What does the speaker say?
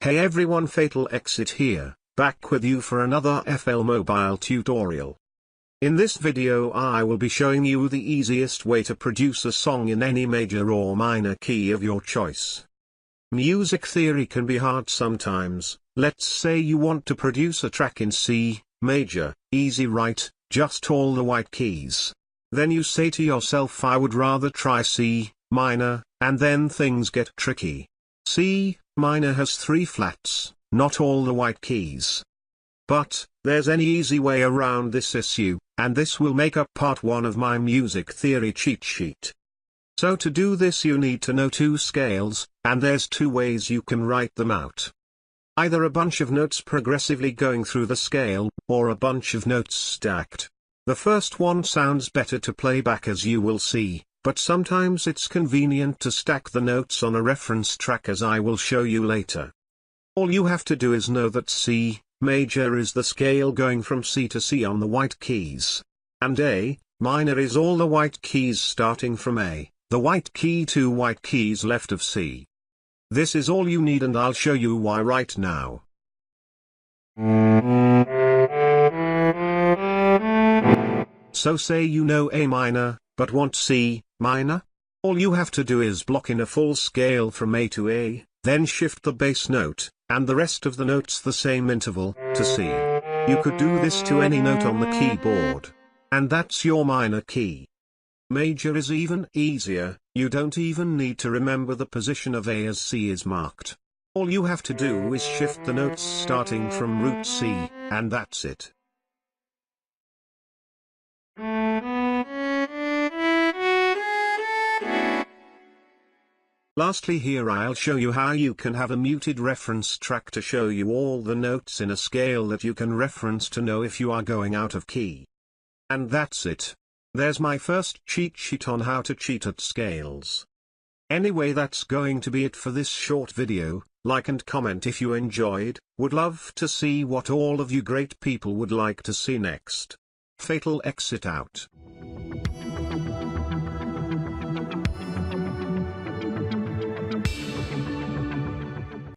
Hey everyone, Fatal Exit here, back with you for another FL Mobile tutorial. In this video I will be showing you the easiest way to produce a song in any major or minor key of your choice. Music theory can be hard sometimes. Let's say you want to produce a track in C major, easy right, just all the white keys. Then you say to yourself, I would rather try C minor, and then things get tricky. C minor has 3 flats, not all the white keys. But there's an easy way around this issue, and this will make up part 1 of my music theory cheat sheet. So to do this you need to know 2 scales, and there's 2 ways you can write them out. Either a bunch of notes progressively going through the scale, or a bunch of notes stacked. The first one sounds better to play back, as you will see, but sometimes it's convenient to stack the notes on a reference track, as I will show you later. All you have to do is know that C major is the scale going from C to C on the white keys. And A minor is all the white keys starting from A, the white key, 2 white keys left of C. This is all you need, and I'll show you why right now. So say you know A minor, but want C minor? All you have to do is block in a full scale from A to A, then shift the bass note, and the rest of the notes the same interval, to C. You could do this to any note on the keyboard. And that's your minor key. Major is even easier. You don't even need to remember the position of A as C is marked. All you have to do is shift the notes starting from root C, and that's it. Lastly, here I'll show you how you can have a muted reference track to show you all the notes in a scale that you can reference to know if you are going out of key. And that's it. There's my first cheat sheet on how to cheat at scales. Anyway, that's going to be it for this short video. Like and comment if you enjoyed. Would love to see what all of you great people would like to see next. Fatal Exit out.